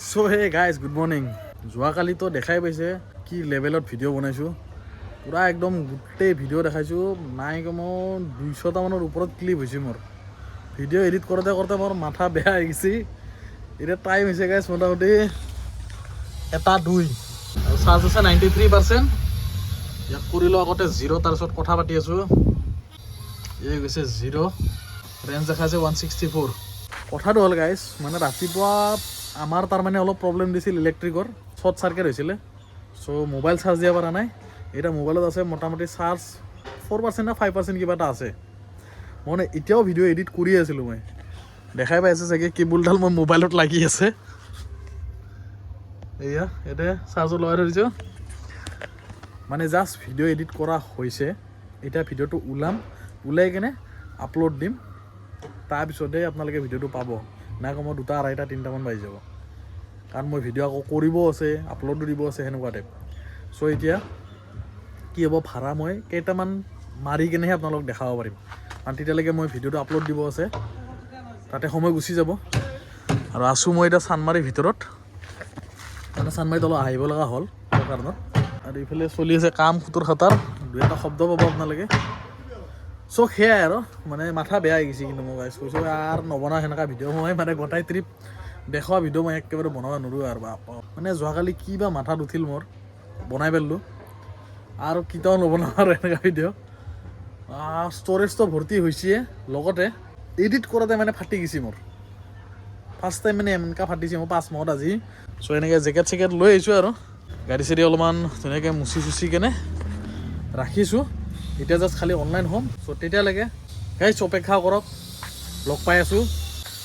So hey guys good morning. যোৱাকালিতো দেখাই পাইছে কি লেভেলত ভিডিঅ' বনাইছোঁ। পূৰা একদম গোটেই ভিডিঅ' দেখাইছোঁ। নাই কমেও 200টা মানৰ ওপৰত ক্লিপ হৈছে মোৰ। ভিডিঅ' এডিট কৰোঁতে কৰোঁতে মোৰ মাথা বেয়া হৈ গৈছে। এতিয়া টাইম হৈছে গাইজ মোটামুটি 1:02 আৰু চাৰ্জ আছে 93%। ইয়াক কৰিলোঁ আগতে 0, তাৰপিছত কথা পাতি আছোঁ। এই গৈছে 0, ৰেঞ্জ দেখাইছে 164। কথাটো হ'ল গাইজ, মানে ৰাতিপুৱা আমাৰ তাৰমানে অলপ প্ৰব্লেম দিছিল ইলেক্ট্ৰিকৰ, শ্বৰ্ট চাৰ্কিট হৈছিলে। চ' মোবাইল চাৰ্জ দিব পৰা নাই। এতিয়া মোবাইলত আছে মোটামুটি চাৰ্জ 4% না 5% কিবা এটা আছে। মানে এতিয়াও ভিডিঅ' এডিট কৰি আছিলোঁ মই। দেখাই পাই আছে চাগে কেবুলডাল মই মোবাইলত লাগি আছে। এয়া এতিয়া চাৰ্জত লগাই থৈ দিছোঁ। মানে জাষ্ট ভিডিঅ' এডিট কৰা হৈছে। এতিয়া ভিডিঅ'টো ওলাই কিনে আপলোড দিম। তাৰপিছতে আপোনালোকে ভিডিঅ'টো পাব। নাই কমেও 2টা, 2:30, 3টামান বাজি যাব। কাৰণ মই ভিডিঅ' আকৌ কৰিব আছে, আপলোডো দিব আছে, সেনেকুৱা টাইপ। চ' এতিয়া কি হ'ব, ভাড়া মই কেইটামান মাৰি কিনেহে আপোনালোকক দেখাব পাৰিম। কাৰণ তেতিয়ালৈকে মই ভিডিঅ'টো আপলোড দিব আছে, তাতে সময় গুচি যাব। আৰু আছোঁ মই এতিয়া চানমাৰীৰ ভিতৰত, মানে চানমাৰীত অলপ আহিব লগা হ'ল কাৰণত। আৰু এইফালে চলি আছে কাম, খুতুৰ খাটাৰ, 2-এটা শব্দ পাব আপোনালোকে। চ' সেয়াই আৰু মানে মাথা বেয়া হৈ গৈছে। কিন্তু মই কৈছোঁ আৰু নবনাওঁ সেনেকুৱা ভিডিঅ'। মই মানে গোটাই ট্ৰিপ দেখুওৱা ভিডিঅ' মই একেবাৰে বনাব নোৱাৰোঁ আৰু মানে যোৱাকালি কি বা মাথাত উঠিল মোৰ, বনাই পেলালোঁ আৰু কেতিয়াও নবনাওঁ আৰু এনেকুৱা ভিডিঅ'। ষ্ট'ৰেজটো ভৰ্তি হৈছে, লগতে এডিট কৰোঁতে মানে ফাটি গৈছে মোৰ। ফাৰ্ষ্ট টাইম মানে এনেকুৱা ফাটিছে মোৰ 5 মাহত আজি। চ' এনেকৈ জেকেট চেকেট লৈ আহিছোঁ আৰু গাড়ী চাড়ী অলপমান ধুনীয়াকৈ মুচি কেনে ৰাখিছোঁ। এতিয়া জাষ্ট খালি অনলাইন হ'ম। চ' তেতিয়ালৈকে গাইজ অপেক্ষা কৰক, লগ পাই আছোঁ।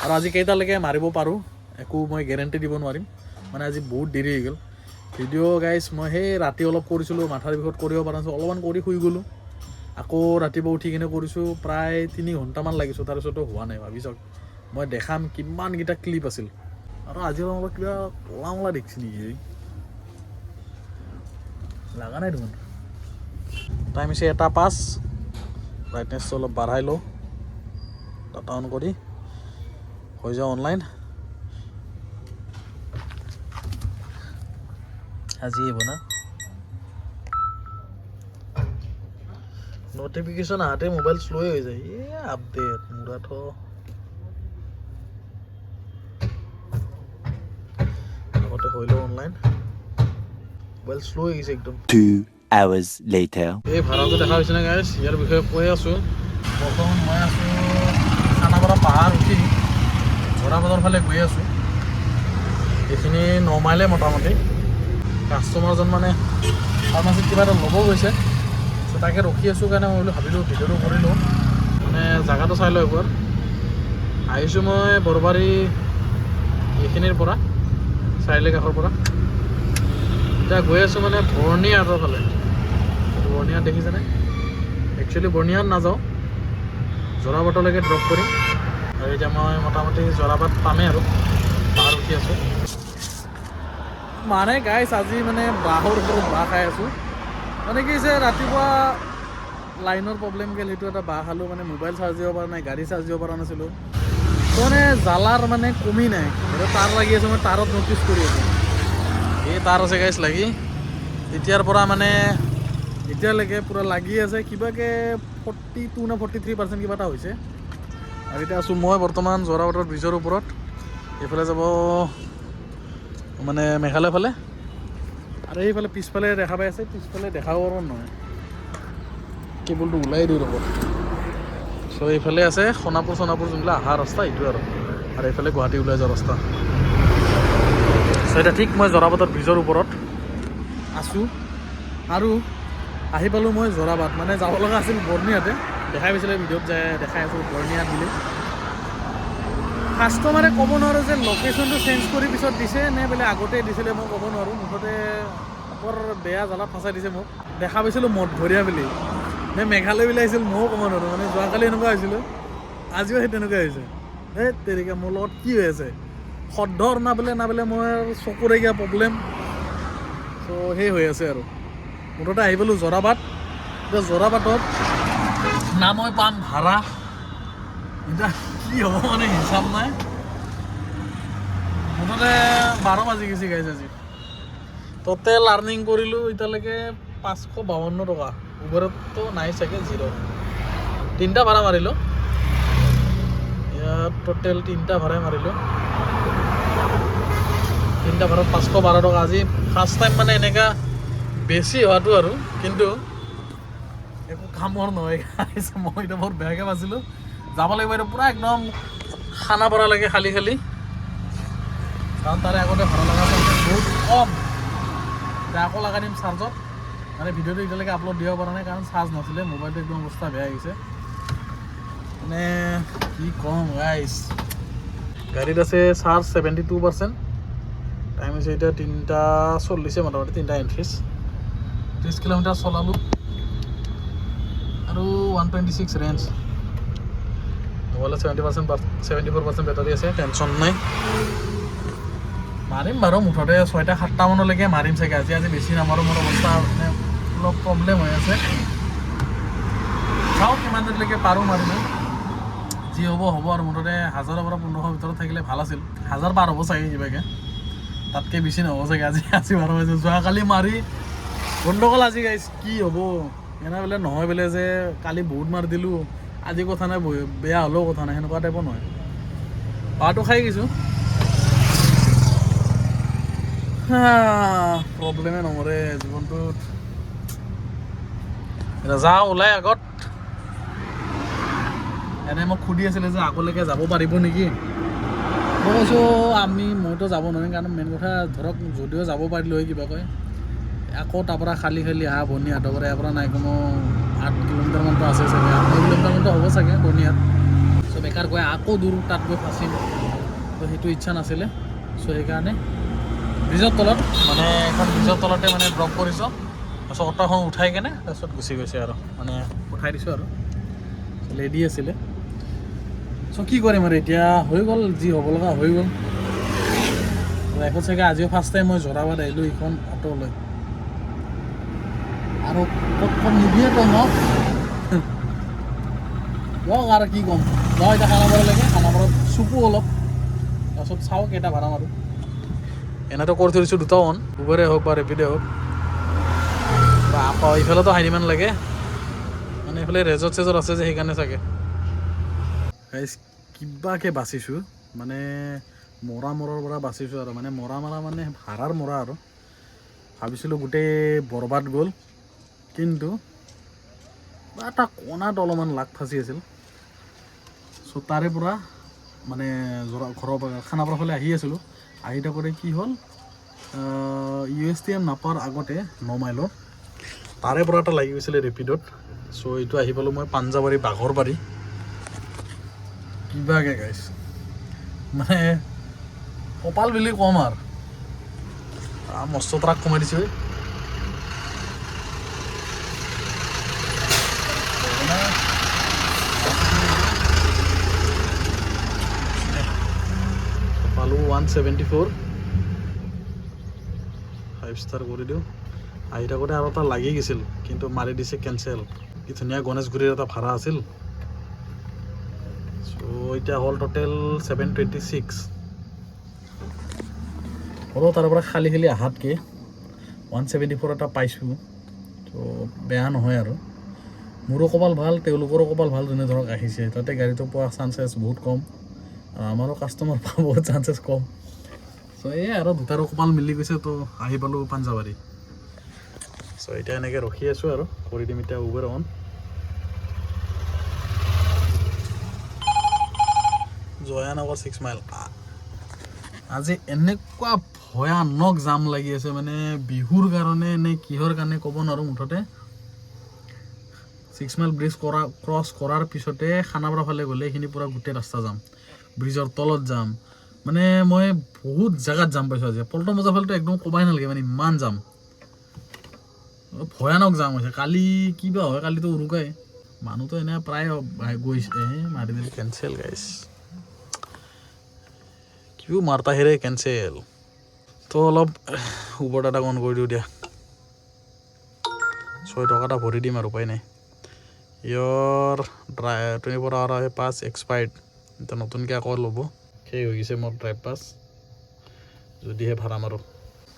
আৰু আজি কেইটালৈকে মাৰিব পাৰোঁ একো মই গেৰেণ্টি দিব নোৱাৰিম। মানে আজি বহুত দেৰি হৈ গ'ল। ভিডিঅ' গাইজ মই সেই ৰাতি অলপ কৰিছিলোঁ, মাথাৰ বিষত কৰিব পৰা নাছিলোঁ, অলপমান কৰি শুই গ'লোঁ। আকৌ ৰাতিপুৱা উঠি কিনে কৰিছোঁ, প্ৰায় 3 ঘণ্টামান লাগিছোঁ, তাৰপিছতো হোৱা নাই। ভাবি চাওক, মই দেখাম কিমানকেইটা ক্লিপ আছিল। আৰু আজি অলপ কিবা কলা দেখিছে নেকি, লগা নাই দেখোন। টাইম হৈছে 1:05। ব্ৰাইটনেছটো অলপ বাঢ়াই লওঁ, ডাটা অন কৰি হৈ যাওঁ অনলাইন। আজি আহিব না নটিফিকেশ্যন আহাতে মোবাইল শ্ল'ই হৈ যায়। আপডেট মুৰাট আগতে হৈ লওঁ অনলাইন, মোবাইল শ্ল' হৈ গৈছে একদম। 2 hours later. এই ভাড়াটো দেখা হৈছে নে গাইজ, ইয়াৰ বিষয়ে কৈ আছোঁ। বৰ্তমান মই আছোঁ খানাপাৰা পাহাৰ উঠি জোৰাবাটৰ ফালে গৈ আছোঁ। এইখিনি 9 মাইলে মোটামুটি। কাষ্টমাৰজন মানে ফাৰ্মাচীত কিবা এটা ল'ব গৈছে। চ' তাকে ৰখি আছোঁ কাৰণে মই ভাবিলোঁ ভিডিঅ'টো কৰি লওঁ, মানে জেগাটো চাই লওঁ একবাৰ। আহিছোঁ মই বৰবাৰী এইখিনিৰ পৰা, চাৰিআলি কাষৰ পৰা। এতিয়া গৈ আছোঁ মানে বৰ্ণিহাটৰ ফালে। বৰ্ণিহাট দেখিছেনে? একচুৱেলি বৰ্ণিহাট নাযাওঁ, জোৰাবাটলৈকে ড্ৰপ কৰিম। আৰু এতিয়া মই মোটামুটি জোৰাবাট পামেই আৰু পাহাৰ উঠি আছোঁ। মানে গাইছ আজি মানে বাঁহৰ ওপৰত বাঁহ খাই আছোঁ। মানে কি হৈছে, ৰাতিপুৱা লাইনৰ প্ৰব্লেম গ'ল, সেইটো এটা বাঁহ খালোঁ। মানে মোবাইল চাৰ্জ দিব পৰা নাই, গাড়ী চাৰ্জ দিব পৰা নাছিলোঁ। তো মানে জ্বালাৰ মানে কমি নাই। তাঁৰ লাগি আছে, মই তাঁৰত ন'টিছ কৰি আছোঁ। এই তাঁৰ আছে গাইছ লাগি, তেতিয়াৰ পৰা মানে এতিয়ালৈকে পূৰা লাগি আছে। কিবাকৈ 42 না 43% কিবা এটা হৈছে। আৰু এতিয়া আছোঁ মই বৰ্তমান জোৰাবাটৰ ব্ৰিজৰ ওপৰত। এইফালে যাব মানে মেঘালয় ফালে, আৰু এইফালে পিছফালে দেখা পাই আছে, পিছফালে দেখাব পৰা নহয়, কেবুলটো ওলাই দিওঁ ৰ'ব। চ' এইফালে আছে সোণাপুৰ যোনবিলাক অহা ৰাস্তা, এইটো আৰু এইফালে গুৱাহাটী ওলাই যোৱা ৰাস্তা। চ' এতিয়া ঠিক মই জোৰাবাটৰ ব্ৰিজৰ ওপৰত আছোঁ। আৰু আহি পালোঁ মই জোৰাবাট। মানে যাব লগা আছিল বৰ্ণিহাটে, দেখাই পাইছিলে ভিডিঅ'ত যে দেখাই আছোঁ বৰ্ণিহাট বুলি। কাষ্টমাৰে ক'ব নোৱাৰোঁ যে লোকেশ্যনটো চেঞ্জ কৰি পিছত দিছে নে বোলে আগতে দিছিলে, মই ক'ব নোৱাৰোঁ। মুঠতে বৰ বেয়া জ্বালাত ফচাই দিছে মোক। দেখা পাইছিলোঁ মঠঘৰীয়া বুলি, নে মেঘালয় বুলি আহিছিল ময়ো ক'ব নোৱাৰোঁ। মানে যোৱাকালি এনেকুৱা হৈছিলোঁ, আজিও সেই তেনেকুৱাই হৈছে। এই তেৰিকা মোৰ লগত কি হৈ আছে, সদ্ধৰ নাবোলে মই চকুৰে কিবা প্ৰব্লেম। চ' সেই হৈ আছে আৰু মুঠতে আহি পালোঁ জোৰাবাট। এতিয়া জোৰাবাটত না মই পাম ভাড়া, এতিয়া কি হ'ব মানে হিচাপ নাই। মুঠতে 12 বাজি গৈছে গাইজ আজি টোটেল আৰ্নিং কৰিলোঁ এতিয়ালৈকে 552 টকা উবেৰততো নাই চাগে 0 তিনিটা ভাড়া মাৰিলোঁ ইয়াত টোটেল তিনিটা ভাড়াই মাৰিলোঁ তিনিটা ভাড়াত 512 টকা আজি ফাৰ্ষ্ট টাইম মানে এনেকুৱা বেছি হোৱাটো আৰু কিন্তু একো কামৰ নহয় গাইজ মই এতিয়া বহুত বেয়াকৈ বাচিলোঁ যাব লাগিব এতিয়া পূৰা একদম খানাপাৰালৈকে খালী খালী কাৰণ তাৰে আগতে ভাড়া লগা বহুত কম এতিয়া আকৌ লগাই দিম চাৰ্জত মানে ভিডিঅ'টো এতিয়ালৈকে আপলোড দিব পৰা নাই কাৰণ চাৰ্জ নাছিলে মোবাইলটো একদম অৱস্থা বেয়া হৈছে মানে কি ক'ম গাইজ গাড়ীত আছে চাৰ্জ 72% টাইম হৈছে এতিয়া 3:40 মোটামুটি 3:39 30 কিলোমিটাৰ চলালোঁ আৰু 126 ৰেঞ্জ মোবাইলত 74% বেটাৰী আছে টেনশ্যন নাই মাৰিম বাৰু মুঠতে 6টা-7টা মানলৈকে মাৰিম চাগে আজি বেছি নামাৰোঁ মোৰ অৱস্থা মানে অলপ প্ৰব্লেম হৈ আছে চাওঁ কিমান দেৰিলৈকে পাৰোঁ মাৰিম যি হ'ব আৰু মুঠতে 1000 পৰা 1500 ভিতৰত থাকিলে ভাল আছিল 1000 পাৰ হ'ব চাগে কিবাকৈ তাতকৈ বেছি নহ'ব চাগে আজি 12 বাজি যোৱাকালি মাৰি গণ্ডগোল আজি গাইছ কি হ'ব এনে বোলে নহয় বোলে যে কালি বহুত মাৰি দিলোঁ আজি কথা নাই বেয়া হ'লেও কথা নাই সেনেকুৱা টাইপৰ নহয় পাৱাৰটো খাই গৈছোঁ প্ৰব্লেমে নমৰে জীৱনটোত যাওঁ ওলাই আগত এনে মোক সুধি আছিলে যে আগলৈকে যাব পাৰিব নেকি মই কৈছোঁ মইতো যাব নোৱাৰিম কাৰণ মেইন কথা ধৰক যদিও যাব পাৰিলোঁ হয় কিবা কয় আকৌ তাৰপৰা খালী আহা বৰ্ণিহাটৰ পৰা ইয়াৰ পৰা নাই কোনো 8 কিলোমিটাৰমানটো আছে চাগে 8 কিলোমিটাৰমানটো হ'ব চাগে বৰ্ণিহাট চ' বেকাৰ গৈ আকৌ দূৰ তাত গৈ ফাঁচিম তো সেইটো ইচ্ছা নাছিলে চ' সেইকাৰণে ব্ৰিজৰ তলত মানে এখন ব্ৰিজৰ তলতে মানে ড্ৰপ কৰিছোঁ তাৰপিছত অটোখন উঠাই কেনে তাৰপিছত গুচি গৈছে আৰু মানে উঠাই দিছোঁ আৰু লেডি আছিলে চ' কি কৰিম আৰু এতিয়া হৈ গ'ল যি হ'ব লগা হৈ গ'ল লাইফত চাগে আজিও ফাৰ্ষ্ট টাইম মই যোৰাবাট আহিলোঁ এইখন অটোলৈ আৰু ক'ত নিদিয়ে তই মোক লওক আৰু কি ক'ম যাওঁ এতিয়া খানাপাৰালৈকে খানাপাৰাত চুপো অলপ তাৰপিছত চাওঁ কেইটা ভাড়া মাৰোঁ এনেতো কৰি থৈ দিছোঁ 2টা উবেৰে হওক বা ৰেপিডে হওক বা আকৌ এইফালেতো হাইনি মান লাগে মানে এইফালে ৰেজৰ্ট আছে যে সেইকাৰণে চাগে কিবাকৈ বাচিছোঁ মানে মৰাৰ পৰা বাচিছোঁ আৰু মানে মৰা মানে ভাড়াৰ মৰা আৰু ভাবিছিলোঁ গোটেই বৰবাদ গ'ল কিন্তু এটা কোণাত অলপমান লাগ ফাঁচি আছিল চ' তাৰে পৰা মানে ঘৰৰ পৰা খানাপাৰা ফালে আহি আছিলোঁ আহি থাকোঁতে কি হ'ল USTM নাপাৰ আগতে 9 মাইলত তাৰে পৰা এটা লাগি গৈছিলে ৰেপিডত চ' এইটো আহি পালোঁ মই পাঞ্জাবাৰী বাঘৰবাৰী কিবাকৈ গাইছ মানে কপাল বুলি ক'ম আৰু মস্ত ট্ৰাক কমাই দিছোঁ পালোঁ 174 5 ষ্টাৰ কৰি দিওঁ আহি থাকোঁতে আৰু এটা লাগি গৈছিল কিন্তু মাৰি দিছে কেঞ্চেল কি ধুনীয়া গণেশগুৰিৰ এটা ভাড়া আছিল চ' এতিয়া হ'ল টোটেল 726 হ'লেও তাৰ পৰা খালী আহাতকৈ 174 এটা পাইছোঁ ত' বেয়া নহয় আৰু মোৰো কপাল ভাল তেওঁলোকৰো কপাল ভাল যোনে ধৰক আহিছে তাতে গাড়ীটো পোৱা চান্সেছ বহুত কম আৰু আমাৰো কাষ্টমাৰ পোৱা বহুত চান্সেছ কম চ' এই আৰু দুটাৰো কপাল মিলি গৈছে তো আহি পালোঁ পাঞ্জাবাৰী চ' এতিয়া এনেকৈ ৰখি আছোঁ আৰু কৰি দিম এতিয়া উবেৰ অন জয়ানগৰ 6 মাইল আজি এনেকুৱা ভয়ানক জাম লাগি আছে মানে বিহুৰ কাৰণে নে কিহৰ কাৰণে ক'ব নোৱাৰোঁ মুঠতে 6 মাইল ব্ৰিজ ক্ৰছ কৰাৰ পিছতে খানাপাৰা ফালে গ'লে এইখিনি পূৰা গোটেই ৰাস্তা যাম ব্ৰিজৰ তলত যাম মানে মই বহুত জেগাত যাম পাইছোঁ আজি পল্টন বজাৰ ফালেতো একদম ক'বাই নালাগে মানে ইমান যাম ভয়ানক জাম হৈছে কালি কিবা হয় কালিতো উৰুকাই মানুহতো এনে প্ৰায় গৈছে মাৰি দিলে কেঞ্চেল গাইছ কিয় মাৰতা হেৰে কেঞ্চেল তো অলপ উবৰ ডাটা অন কৰি দিওঁ দিয়া 6 টকা এটা ভৰি দিম আৰু উপায় নাই ইয়ৰ 24 আৱাৰ পাছ এক্সপায়াৰ্ড এতিয়া নতুনকৈ আকৌ ল'ব সেই হৈ গৈছে মোৰ ড্ৰাইভ পাছ যদিহে ভাড়া মাৰোঁ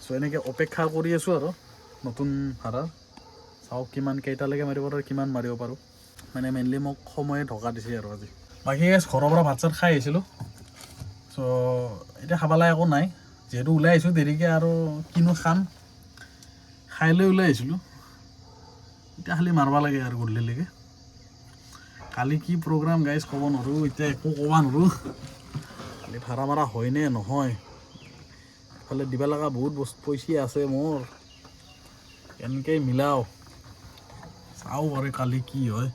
চ' এনেকৈ অপেক্ষা কৰি আছোঁ আৰু নতুন ভাড়া চাওক কিমান কেইটালৈকে মাৰিব পাৰোঁ কিমান মাৰিব পাৰোঁ মানে মেইনলি মোক সময়ে ঢকা দিছে আৰু আজি বাকী ঘৰৰ পৰা ভাত চাত খাই আহিছিলোঁ চ' এতিয়া খাবলৈ একো নাই যিহেতু ওলাই আহিছোঁ দেৰিকৈ আৰু কিনো খাম খাই লৈ ওলাই আহিছিলোঁ এতিয়া খালি মাৰিব লাগে আৰু গধূলিলৈকে কালি কি প্ৰগ্ৰাম গাইজ ক'ব নোৱাৰোঁ এতিয়া একো ক'ব নোৱাৰোঁ কালি ভাড়া মাৰা হয়নে নহয় এফালে দিব লগা বহুত পইচা আছে মোৰ এনেকৈ মিলাও চাওঁ বাৰু কালি কি হয়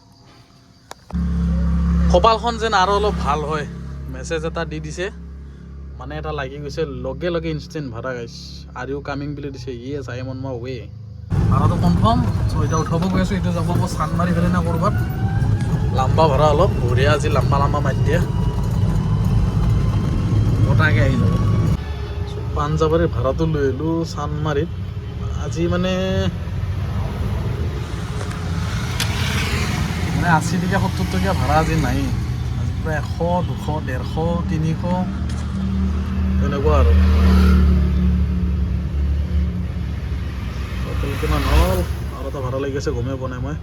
কপালখন যেন আৰু অলপ ভাল হয় মেছেজ এটা দি দিছে মানে এটা লাগি গৈছে লগে লগে ইনষ্টেণ্ট ভাড়া গাইছ আৰু ইউ কামিং বুলি দিছে য়েছ আই এম অন মাই ৱে ভাড়াটো কনফাৰ্ম চ' এতিয়া উঠাব গৈ আছোঁ এইটো যাব চানমাৰি ফেলে না ক'ৰবাত লাম্বা ভাড়া অলপ বঢ়িয়া আজি লাম্বা মাৰি দিয়ে গোটাকৈ আহি যাব পাঞ্জাৱাৰীৰ ভাড়াটো লৈ আহিলোঁ চানমাৰিত আজি মানে 80 টকীয়া 70 টকীয়া ভাড়া আজি নাই আজি প্ৰায় 100 200 150 300 তেনেকুৱা আৰু কিমান হ'ল আৰু এটা ভাড়া লাগি আছে গমেই পোৱা নাই মই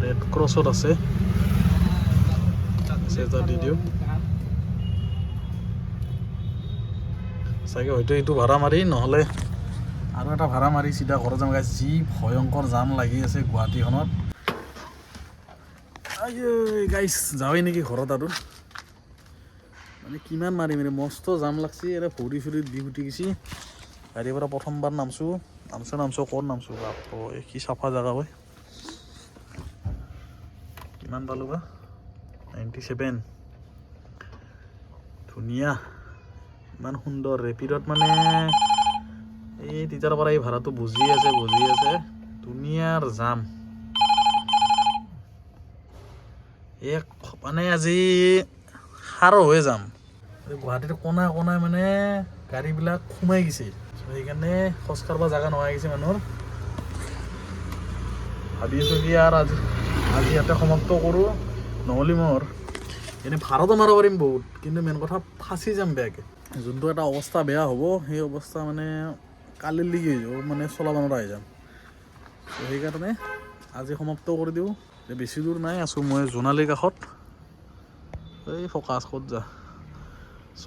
ৰেড ক্ৰছত আছে দি দিওঁ চাগে হয়তো এইটো ভাড়া মাৰি নহ'লে আৰু এটা ভাড়া মাৰি চিধা ঘৰত যাম গাইছ যি ভয়ংকৰ জাম লাগি আছে গুৱাহাটীখনত গাইছ যাওঁৱেই নেকি ঘৰত আৰু মানে কিমান মাৰিম মস্ত জাম লাগছি এৰে ভৰি চৰি দি উঠি গৈছি গাড়ীৰ পৰা প্ৰথমবাৰ নামছোঁ ক'ত নামছোঁ বাপ কি চাফা জেগা হয় কিমান পালোঁ বা 97 ধুনীয়া ইমান সুন্দৰ ৰেপিডত মানে এই তেতিয়াৰ পৰা এই ভাড়াটো বুজি আছে ধুনীয়াৰ জাম এক মানে আজি সাৰো হৈ যাম গুৱাহাটীত কোনাই মানে গাড়ীবিলাক সোমাই গৈছে সেইকাৰণে খোজ কাঢ়িব জেগা নোহোৱা গৈছে মানুহৰ ভাবি আছোঁ কি আৰু আজি ইয়াতে সমাপ্ত কৰোঁ নহ'লে মোৰ এনেই ভাড়াটো মাৰিব পাৰিম বহুত কিন্তু মেইন কথা ফাঁচি যাম বেয়াকৈ যোনটো এটা অৱস্থা বেয়া হ'ব সেই অৱস্থা মানে কালিলৈকে হৈ যাব মানে চলাব নোৱাৰা হৈ যাম ত' সেইকাৰণে আজি সমাপ্ত কৰি দিওঁ বেছি দূৰ নাই আছোঁ মই জোনালীৰ কাষত এই ফ'কাছ ক'ত যা চ'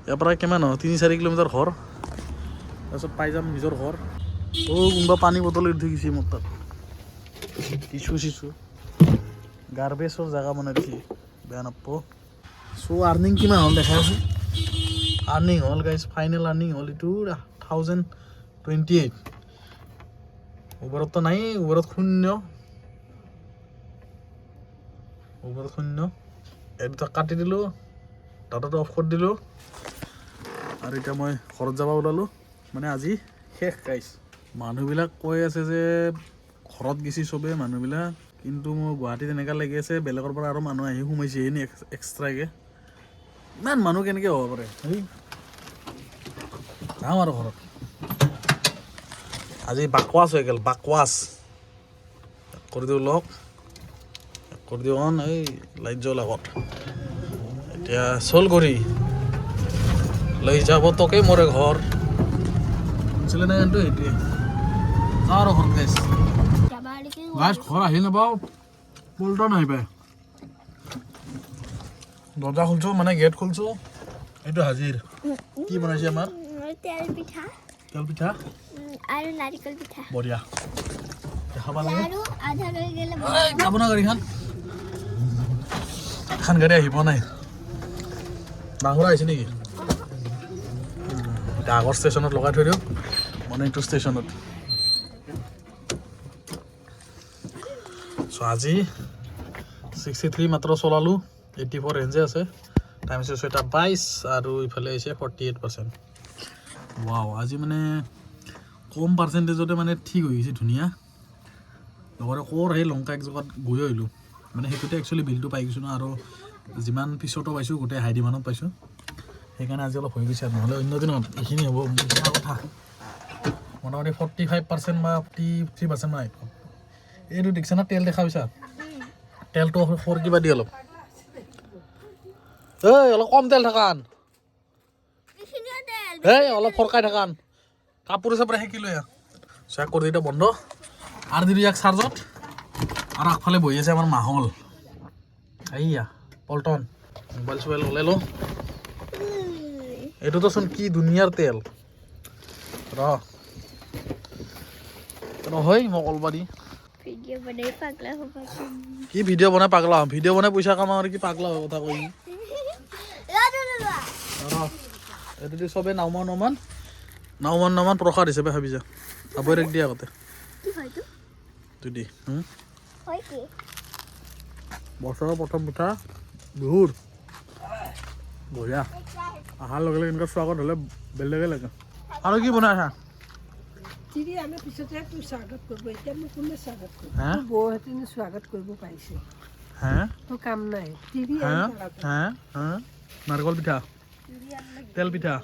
ইয়াৰ পৰা কিমান হয় 3-4 কিলোমিটাৰ ঘৰ তাৰপিছত পাই যাম নিজৰ ঘৰ কোনোবা পানী বটল দি থৈ গৈছে মোৰ তাত কিছু গাৰ্বেজৰ জেগা বনাই দিছে বেয়া নাপাব চ' আৰ্নিং কিমান হ'ল দেখাই আছোঁ আৰ্নিং হ'ল গাইজ ফাইনেল আৰ্নিং হ'ল এইটো 1028 উবেৰততো নাই উবেৰত শূন্য এই দুটা কাটি দিলোঁ ডাটাটো অফ কৰি দিলোঁ আৰু এতিয়া মই ঘৰত যাব ওলালোঁ মানে আজি শেষ গাইজ মানুহবিলাক কৈ আছে যে ঘৰত গেছি চবেই মানুহবিলাক কিন্তু মোৰ গুৱাহাটীত এনেকুৱা লাগি আছে বেলেগৰ পৰা আৰু মানুহ আহি সোমাইছে এনে এক্সট্ৰাকৈ ইমান মানুহ কেনেকৈ হ'ব পাৰে যাওঁ আৰু ঘৰত আজি বাকৱাছ হৈ গ'ল বাকৱাছ কৰি দিওঁ লগ কৰি দিওঁ অন এই লাইট জ্বল আগত এতিয়া চল কৰি লৈ যাব তোকে মোৰে ঘৰ শুনিছিলে নাই কিন্তু সেইটোৱে যাওঁ আৰু ঘৰত গাইছ ঘৰ আহি নাপাওঁ পল্টন আহি পায় দৰ্জা খুলিছোঁ মানে গেট খুলিছোঁ এইটো হাজিৰ কি বনাইছে আমাৰ তেল পিঠা আৰু নাৰিকল পিঠা বঢ়িয়া খাব লাগে আৰু আধা লৈ গেলে যাব না গাড়ীখন এখন গাড়ী আহি পোৱা নাই ডাঙৰ আহিছে নেকি এতিয়া আগৰ ষ্টেচনত লগাই থৈ দিওঁ মানে এইটো ষ্টেচনত চ' আজি 63 মাত্ৰ চলালোঁ 84 ৰেঞ্জে আছে টাইম হৈছে 6:22 আৰু ইফালে আহিছে 48%। ৱাও আজি মানে কম পাৰ্চেণ্টেজতে মানে ঠিক হৈ গৈছে ধুনীয়া লগতে ক'ৰ সেই লংকা এক জেগাত গৈ আহিলোঁ মানে সেইটোতে একচুৱেলি বিলটো পাই গৈছোঁ ন আৰু যিমান পিছতো পাইছোঁ গোটেই হাই ডিমাণ্ডত পাইছোঁ সেইকাৰণে আজি অলপ হৈ গৈছে আৰু নহ'লে অন্য দিনত এইখিনি হ'ব কথা মোটামুটি 45% বা 53% মান আহিব এইটো দেখিছা না তেল দেখা পাইছা তেলটো সৰ কিবা দি অলপ এই অলপ কম তেল থাকান এইখিনিও তেল এই অলপ ফৰকাই থাকান কাপোৰ চাপোৰ সেকি লৈ চেক কৰি এতিয়া বন্ধ আৰু দিলোঁ ইয়াক চাৰ্জত আৰু আগফালে বহি আছে আমাৰ মাহল এইয়া পল্টন মোবাইল চোবাইল ওলাই লওঁ এইটোতো চোন কি দুনিয়াৰ তেল নহয় মকলবাৰী ভিডিঅ' বনাই পাগলা হ'ব কি ভিডিঅ' বনাই পাগলা হ'ম ভিডিঅ' বনাই পইচা কামাওঁ আৰু কি পাগলা হোৱা কথা কৈ এইটো দি চবে নাওমান প্ৰসাদ হিচাপে ভাবি যা আবৈৰেক দিয়া আগতে কি হয়তো যদি হয় কি বছৰৰ প্ৰথম পিঠা বিহুৰ বঢ়িয়া অহাৰ লগে লগে এনেকুৱা স্বাগত হ'লে বেলেগে লাগে আৰু কি বনাইছা তিৰি আমি পিছতে তোৰ স্বাগত কৰিব এতিয়া মোক কোনে স্বাগত কৰিব হে বৌহঁতেনো স্বাগত কৰিব পাৰিছে হে তোৰ কাম নাই তিৰি হে আনি স্বাগত কৰিব। হে হে নাৰিকল পিঠা তেল পিঠা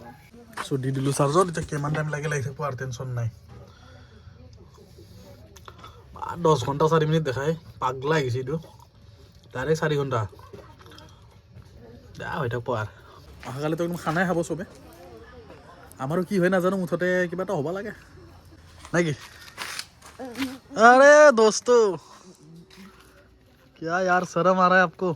চ' দি দিলোঁ চাৰ্জত এতিয়া কিমান টাইম লাগি থাকিব আৰু টেনশ্যন নাই 10 ঘণ্টা 4 মিনিট দেখাই পাগলা আহিছে এইটো ডাইৰেক্ট 4 ঘণ্টা বেয়া হৈ থাকিব আৰু অহাকালিতো একদম খানাই খাব চবে আমাৰো কি হয় নাজানো মুঠতে কিবা এটা হ'ব লাগে নাকি अरे दोस्तों क्या यार शर्म आ रहा है आपको